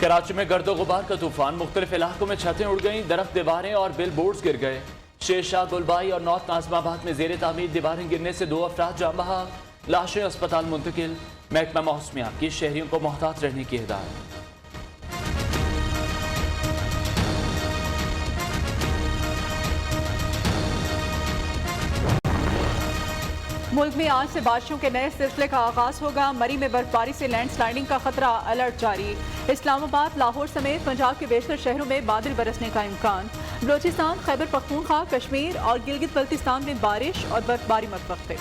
कराची में गर्दो गुबार का तूफान, मुख्तलिफ इलाकों में छतें उड़ गईं, दरख्त, दीवारें और बिल बोर्ड्स गिर गए। शेरशाह, गुलबाई और नॉर्थ नाज़िमाबाद में जेर तामीर दीवारें गिरने से 2 अफराद जान बहक, लाशें अस्पताल मुंतकिल। महकमा मौसमियात की शहरियों को मोहतात रहने की हिदायत। मुल्क में आज से बारिशों के नए सिलसिले का आगाज होगा। मरी में बर्फबारी से लैंडस्लाइडिंग का खतरा, अलर्ट जारी। इस्लामाबाद, लाहौर समेत पंजाब के बेशतर शहरों में बादल बरसने का इम्कान। बलोचिस्तान, खैबर पख्तूनख्वा, कश्मीर और गिलगित बल्तिस्तान में बारिश और बर्फबारी मतवक्के।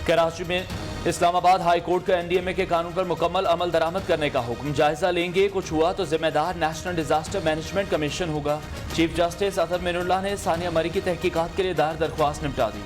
कराची में इस्लामाबाद हाई कोर्ट का NDMA के कानून पर मुकम्मल अमल दरामद करने का हुक्म। जायजा लेंगे, कुछ हुआ तो जिम्मेदार नेशनल डिजास्टर मैनेजमेंट कमीशन होगा। चीफ जस्टिस अतर मिनुल्लाह ने सानिया मरी की तहकीकात के लिए दायर दरख्वास्त निपटा दी।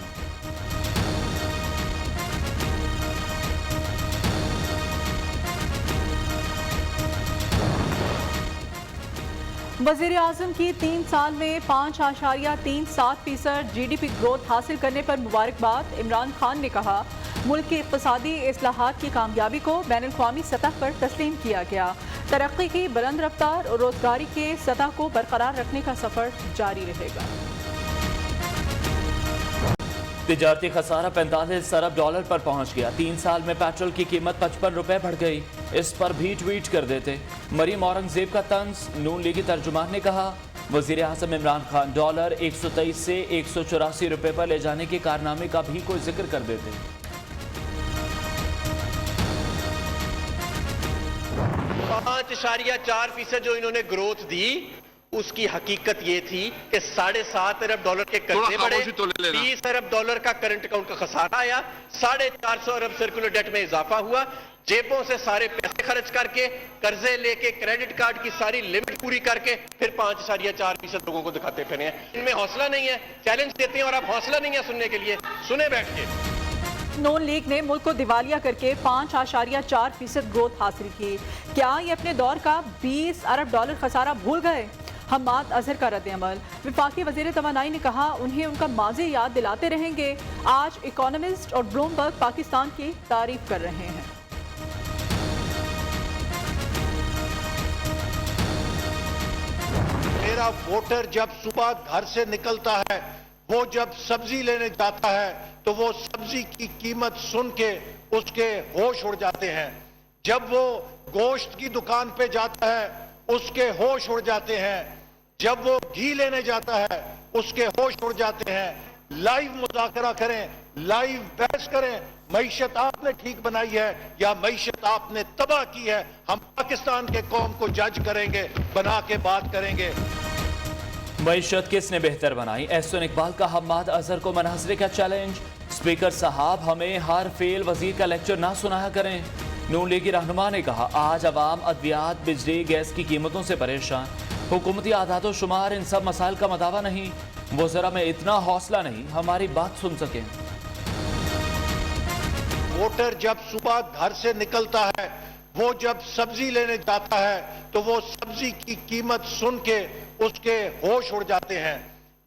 वज़ीर आज़म की 3 साल में 5.37% GDP ग्रोथ हासिल करने पर मुबारकबाद। इमरान खान ने कहा, मुल्क की इक़्तिसादी इस्लाहात की कामयाबी को बैनुल-अक़वामी सतह पर तस्लीम किया गया। तरक्की की बुलंद रफ्तार और रोजगारी के सतह को बरकरार रखने का सफर जारी रहेगा। तिजारती खसारा 45 अरब डॉलर पर पहुंच गया। 3 साल में पेट्रोल की कीमत 55 रुपए बढ़ गई। इस पर भी ट्वीट कर देते। मरीम औरंगजेब का तंज, नून लीगी तर्जुमान ने कहा, वजीर आज़म इमरान खान डॉलर 123 से 184 रुपए पर ले जाने के कारनामे का भी कोई जिक्र कर देते। 5.4% जो इन्होंने ग्रोथ दी, उसकी हकीकत ये थी कि 7.5 अरब डॉलर के कर्जे बढ़े, 20 अरब डॉलर का करंट अकाउंट का खसारा आया, 450 अरब सर्कुलर डेट में इजाफा हुआ। जेबों से सारे पैसे खर्च करके, कर्जे लेके, क्रेडिट कार्ड की सारी लिमिट पूरी करके फिर 5.4% लोगों को दिखाते फिरे हैं। इनमें हौसला नहीं है, चैलेंज देते हैं और अब हौसला नहीं है सुनने के लिए। सुने बैठ के। नून लीग ने मुल्क को दिवालिया करके 5.4% ग्रोथ हासिल की। क्या ये अपने दौर का 20 अरब डॉलर खसारा भूल गए? हम्माद अजहर का रद्द-ए-अमल। वफाकी वज़ीर तवानाई ने कहा, उन्हें उनका माज़ी याद दिलाते रहेंगे। आज इकोनॉमिस्ट और ब्लूमबर्ग पाकिस्तान की तारीफ कर रहे हैं। मेरा वोटर जब सुबह घर से निकलता है, वो जब सब्जी लेने जाता है तो वो सब्जी की कीमत सुन के उसके होश उड़ जाते हैं। जब वो गोश्त की दुकान पे जाता है उसके होश उड़ जाते हैं। जब वो घी लेने जाता है उसके होश उड़ जाते हैं। लाइव मुज़ाकरा करें, लाइव बहस करें। मईशत आपने ठीक बनाई है या मईशत आपने तबाह की है, हम पाकिस्तान के कौम को जज करेंगे, बना के बात करेंगे। मईशत किसने बेहतर बनाई? एहसन इकबाल का हम्माद अजहर को मनासरे का चैलेंज। स्पीकर साहब, हमें हर फेल वजीर का लेक्चर ना सुनाया करें। नून लीगी रहनुमा ने कहा, आज अवाम अद्वियात, बिजली, गैस की कीमतों से परेशान। हुकूमती आदातो शुमार इन सब मसाइल का मदावा नहीं। वज़रा में इतना हौसला नहीं, हमारी बात सुन सकें। वोटर जब सुबह घर से निकलता है, वो जब सब्जी लेने जाता है तो वो सब्जी की कीमत सुन के उसके होश उड़ जाते हैं।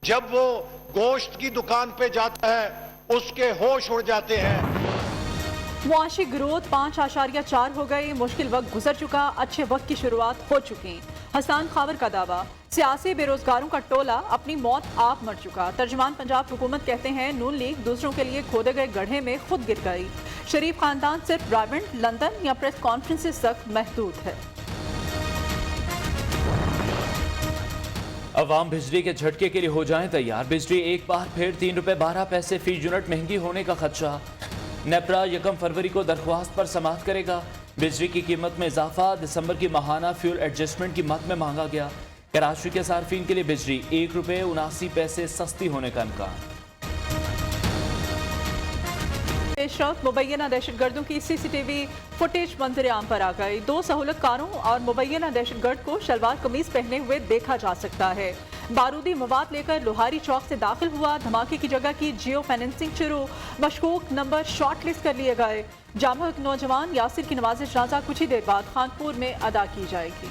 जब वो गोश्त की दुकान पे जाता है उसके होश उड़ जाते हैं। मुआशी ग्रोथ 5.4 हो गई। मुश्किल वक्त गुजर चुका, अच्छे वक्त की शुरुआत हो चुकी। हसन खावर का दावा, सियासी बेरोजगारों का टोला अपनी मौत आप मर चुका। तर्जुमान पंजाब हुकूमत कहते हैं, नून लीग दूसरों के लिए खोदे गए गड्ढे में खुद गिर गई। शरीफ खानदान सिर्फ ब्रावेंट, लंदन या प्रेस कॉन्फ्रेंसेस तक महदूद है। अवाम बिजली के झटके के लिए हो जाएं तैयार। बिजली एक बार फिर 3 रुपए 12 पैसे फी यूनिट महंगी होने का खदशा। नेपरा 1 फरवरी को दरख्वास्त पर समाअत करेगा। बिजली की कीमत में इजाफा, दिसंबर की माहाना फ्यूल एडजस्टमेंट की मद में मांगा गया। कराची के सार्फिन के लिए बिजली 1 रुपए 79 पैसे सस्ती होने का इम्कान। पेशरफ, मुबैना दहशतगर्दों की CCTV फुटेज मंजर आम पर आ गई। 2 सहूलतकारों और मुबैना दहशतगर्द को शलवार कमीज पहने हुए देखा जा सकता है। बारूदी मवाद लेकर लोहारी चौक से दाखिल हुआ। धमाके की जगह की जियो फेंसिंग शुरू। मशकूक नंबर शॉर्ट लिस्ट कर लिए गए। जामा नौजवान यासिर की नमाज जनाजा कुछ ही देर बाद खानपुर में अदा की जाएगी।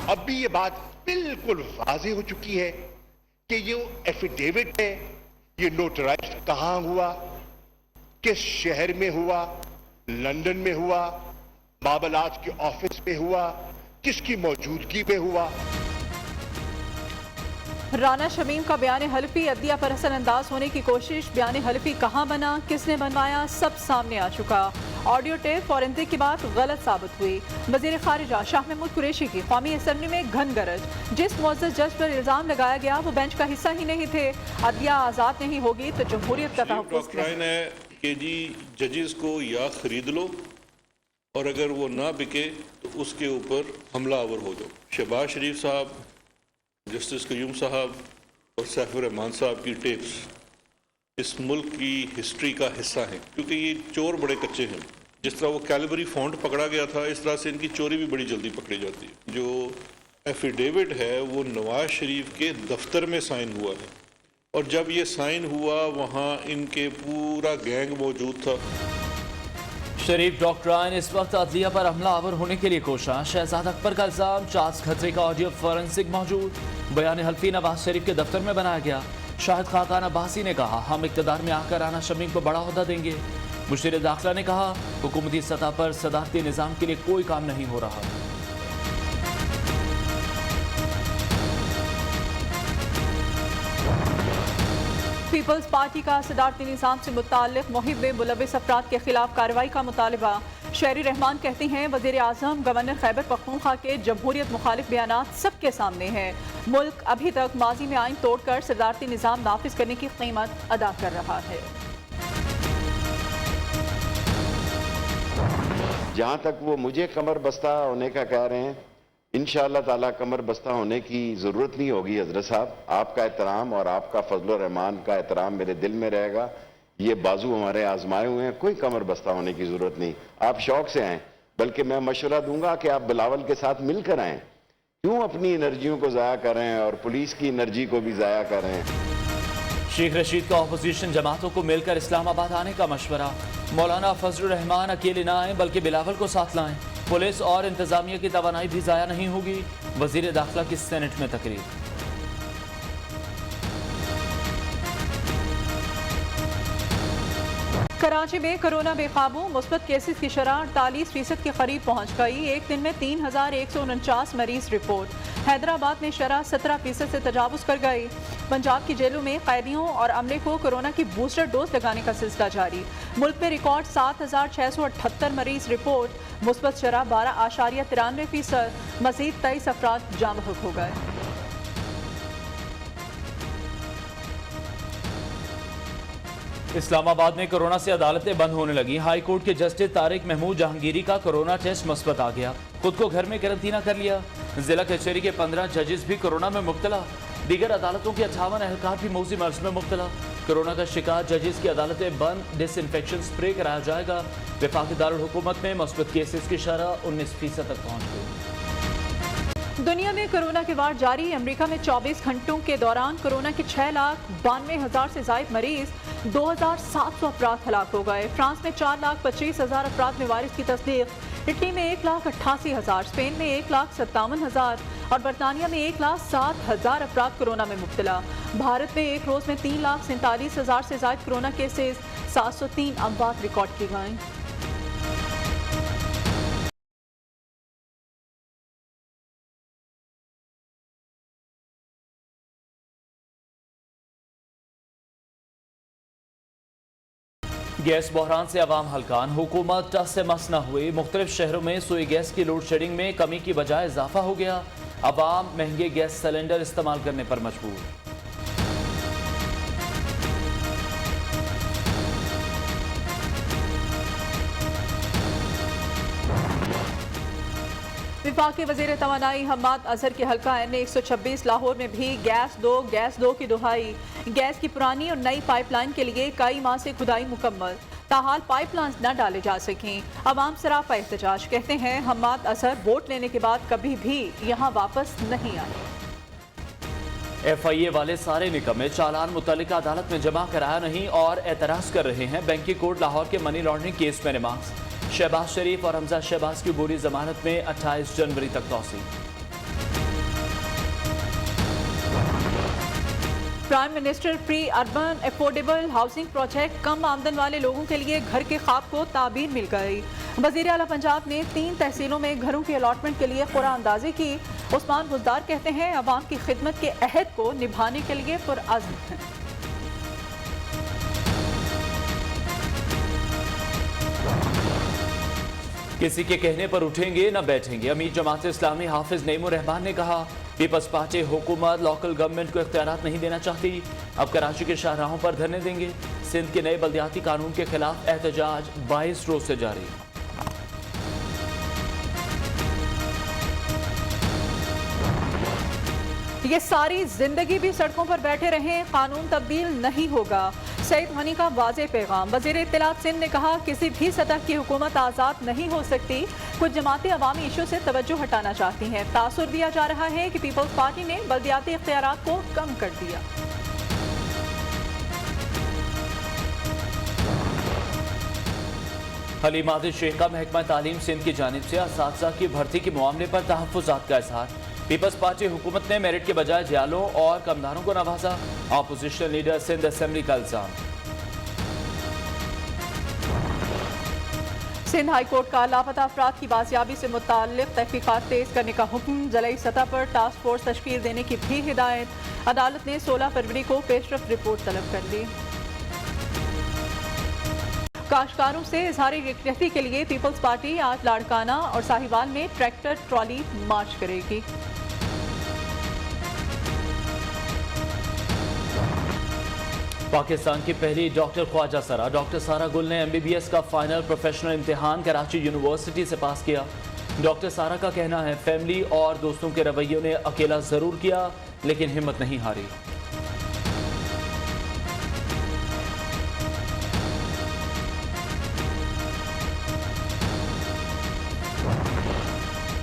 अब भी ये बात बिल्कुल वाज़ेह हो चुकी है कि ये एफिडेविट है, ये नोटराइज कहां हुआ, किस शहर में हुआ, लंदन में हुआ, मामलात के ऑफिस में हुआ, किसकी मौजूदगी में हुआ। राना शमीम का बयान हल्फी अदलिया पर असरअंदाज होने की कोशिश। बयान हल्फी कहां बना, किसने बनवाया, सब सामने आ चुका। ऑडियो टेप फॉरेंसिक की बात गलत साबित हुई। वजीर खारिजा शाह महमूद कुरैशी की कौमी असम्बली में घन गरज। जिस मुअज़्ज़ज़ जज पर इल्जाम लगाया गया वो बेंच का हिस्सा ही नहीं थे। अदलिया आज़ाद नहीं होगी तो जमहूरियत का तहफ़्फ़ुज़ नहीं। है कि जी जजेस को या खरीद लो और अगर वो ना बिके तो उसके ऊपर हमलावर हो जाओ। शहबाज शरीफ साहब, जस्टिस कयूम साहब और सैफुर रहमान साहब की टेप्स इस मुल्क की हिस्ट्री का हिस्सा हैं, क्योंकि ये चोर बड़े कच्चे हैं। जिस तरह वो कैलबरी फॉन्ट पकड़ा गया था, इस तरह से इनकी चोरी भी बड़ी जल्दी पकड़ी जाती है। जो एफिडेविट है वो नवाज शरीफ के दफ्तर में साइन हुआ है और जब ये साइन हुआ वहाँ इनके पूरा गैंग मौजूद था। शरीफ डॉक्टराइन इस वक्त अदलिया पर हमलावर होने के लिए कोशा। शहजाद अकबर का इल्जाम, चार्ल्स खत्री का ऑडियो फॉरेंसिक मौजूद। बयान हल्फी नवाज शरीफ के दफ्तर में बनाया गया। शाहिद खाकान अब्बासी ने कहा हम इक़्तिदार में आकर राना शमीम को बड़ा ओहदा देंगे। मुशीर दाखिला ने कहा हुकूमती सतह पर सदारती निज़ाम के लिए कोई काम नहीं हो रहा। पीपल्स पार्टी का सदारती निज़ाम से मुताल्लिक़ मुहिब मुलविस अफराद के खिलाफ कार्रवाई का मुतालबा। शहरी रहमान कहते हैं वज़ीर आज़म गवर्नर खैबर पख्तूनख्वा के जमहूरियत मुखालिफ बयानात सबके सामने हैं। मुल्क अभी तक माजी में आइन तोड़कर सदारती निज़ाम नाफिज करने की कीमत अदा कर रहा है। जहाँ तक वो मुझे कमर बस्ता होने का कह रहे हैं, इंशाअल्लाह ताला कमर बस्ता होने की ज़रूरत नहीं होगी। हजरत साहब, आपका एहतराम और आपका फजल रहमान का एहतराम मेरे दिल में रहेगा। ये बाजू हमारे आजमाए हुए हैं, कोई कमर बस्ता होने की ज़रूरत नहीं। आप शौक से आएँ, बल्कि मैं मशवरा दूंगा कि आप बिलावल के साथ मिलकर आएँ। क्यों अपनी एनर्जियों को ज़ाया कर रहे हैं और पुलिस की एनर्जी को भी ज़ाया कर रहे हैं। शेख रशीद का अपोजिशन जमातों को मिलकर इस्लामाबाद आने का मशवरा। मौलाना फजलुर रहमान अकेले ना आए बल्कि बिलावल को साथ लाएं। पुलिस और इंतजामिया की तवानाई भी ज़ाया नहीं होगी। वजीर दाखिला की सेनेट में तकरीर। कराची में कोरोना बेकाबू, मुस्बत केसेस की शरह 48% के करीब पहुंच गई। एक दिन में 3149 मरीज रिपोर्ट। हैदराबाद में शरह 17% से तजावुज कर गई। पंजाब की जेलों में कैदियों और अमले को कोरोना की बूस्टर डोज लगाने का सिलसिला जारी। मुल्क में रिकॉर्ड 7678 मरीज रिपोर्ट। मुस्बत शरह 12.93%। मजीद 23 अफराद जाँ बहक हो गए। इस्लामाबाद में कोरोना से अदालतें बंद होने लगी। हाई कोर्ट के जस्टिस तारिक महमूद जहांगीरी का कोरोना टेस्ट मुस्बत आ गया। खुद को घर में क्वारंटीना कर लिया। जिला कचहरी के 15 जजेस भी कोरोना में मुब्तला। दीगर अदालतों के 58 एहलकार भी मौजी मर्ज में मुब्तला। कोरोना का शिकार जजेस की अदालतें बंद। डिसइंफेक्शन स्प्रे कराया जाएगा। वफाकी दारुल हुकूमत में मुस्बत केसेस की शरह 19% तक पहुँच गई। दुनिया में कोरोना के वार जारी। अमेरिका में 24 घंटों के दौरान कोरोना के 6,92,000 से ज्यादा मरीज, 2,700 अफराद हलाक हो गए। फ्रांस में 4,25,000 अफराद में वायरस की तस्दीक। इटली में 1,88,000, स्पेन में 1,57,000 और बरतानिया में 1,07,000 अफराद कोरोना में मुब्तला। भारत में एक रोज में 3,47,000 से ज्यादा कोरोना केसेस, 703 अमवात रिकॉर्ड की गई। गैस बहरान से अवाम हलकान। हुकूमत टस से मस न हुई। मुख्तलिफ शहरों में सुई गैस की लोड शेडिंग में कमी की बजाय इजाफा हो गया। अवाम महंगे गैस सिलेंडर इस्तेमाल करने पर मजबूर। विफाकी वज़ीर तवानाई हम्माद अजहर के हल्का N126 लाहौर में भी गैस दो की दुहाई। गैस की पुरानी और नई पाइपलाइन के लिए कई माह से खुदाई मुकम्मल, ताहाल पाइपलाइन न डाले जा सकें। अवाम सरापा एहतजाज। कहते हैं हम्माद अजहर वोट लेने के बाद कभी भी यहाँ वापस नहीं आए। FIA वाले सारे निकम्मे चालान मुतल्लिका अदालत में जमा कराया नहीं और एतराज़ कर रहे हैं। बैंकी कोर्ट लाहौर के मनी लॉन्ड्रिंग केस में रिमांड। शहबाज शरीफ और हमजा शहबाज की बुरी जमानत में 28 जनवरी तक तौसीक। Prime minister pre urban affordable housing project कम आमदन वाले लोगों के लिए घर के ख्वाब को ताबीर मिल गई। वज़ीर आला पंजाब ने 3 तहसीलों में घरों की अलॉटमेंट के लिए कुरान अंदाजी की। उस्मान बुज़दार कहते हैं अवाम की खिदमत के अहद को निभाने के लिए पुरअज़्म हैं। किसी के कहने पर उठेंगे न बैठेंगे। अमीर जमात इस्लामी हाफिज नईमुर रहमान ने कहा पीपल्स पार्टी हुकूमत लोकल गवर्नमेंट को इख्तियारात नहीं देना चाहती, अब कराची के शाहराहों पर धरने देंगे। सिंध के नए बल्दियाती कानून के खिलाफ एहतजाज 22 रोज से जारी। ये सारी जिंदगी भी सड़कों पर बैठे रहें, कानून तब्दील नहीं होगा। सईद गनी का वाज़ेह पैगाम। वज़ीर इत्तलात सिंध ने कहा किसी भी सतह की हुकूमत आज़ाद नहीं हो सकती। कुछ जमातें अवामी इशू से तवज्जो हटाना चाहती हैं। तासुर दिया जा रहा है कि पीपल्स पार्टी ने बल्दियाती इख्तियारात को कम कर दिया। हलीम आदिल शेख का महकमा तालीम सिंध की जानिब से असातिज़ा की भर्ती के मामले पर तहफ़्फ़ुज़ात का इज़हार। पीपल्स पार्टी हुकूमत ने मेरिट के बजाय जियालों और कमदारों को नवाजा। अपोजिशन लीडर सिंध असेंबली का इल्जाम। सिंध हाई कोर्ट का लापता अफराद की बाजियाबी से मुताल्लिक़ तहकीकात तेज करने का हुक्म। ज़िलाई सतह पर टास्क फोर्स तश्कील देने की भी हिदायत। अदालत ने 16 फरवरी को पेशरफ रिपोर्ट तलब कर ली। काश्तकारों से इजहारी यकजहती के लिए पीपल्स पार्टी आज लाड़काना और साहिवाल में ट्रैक्टर ट्रॉली मार्च करेगी। पाकिस्तान की पहली डॉक्टर ख्वाजा सरा डॉक्टर सारा गुल ने MBBS का फाइनल प्रोफेशनल इम्तिहान कराची यूनिवर्सिटी से पास किया। डॉक्टर सारा का कहना है फैमिली और दोस्तों के रवैयों ने अकेला जरूर किया लेकिन हिम्मत नहीं हारी।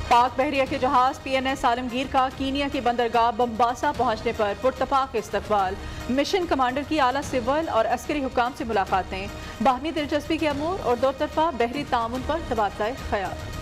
पाक बहरिया के जहाज PNS आलमगीर का कीनिया की बंदरगाह बम्बासा पहुंचने पर पुरतपाक इस्तकबाल। मिशन कमांडर की आला सिविल और अस्करी हुकाम से मुलाकातें। बाहमी दिलचस्पी के अमूर और दो तरफा बहरी तामुन पर तबादला ख्याल।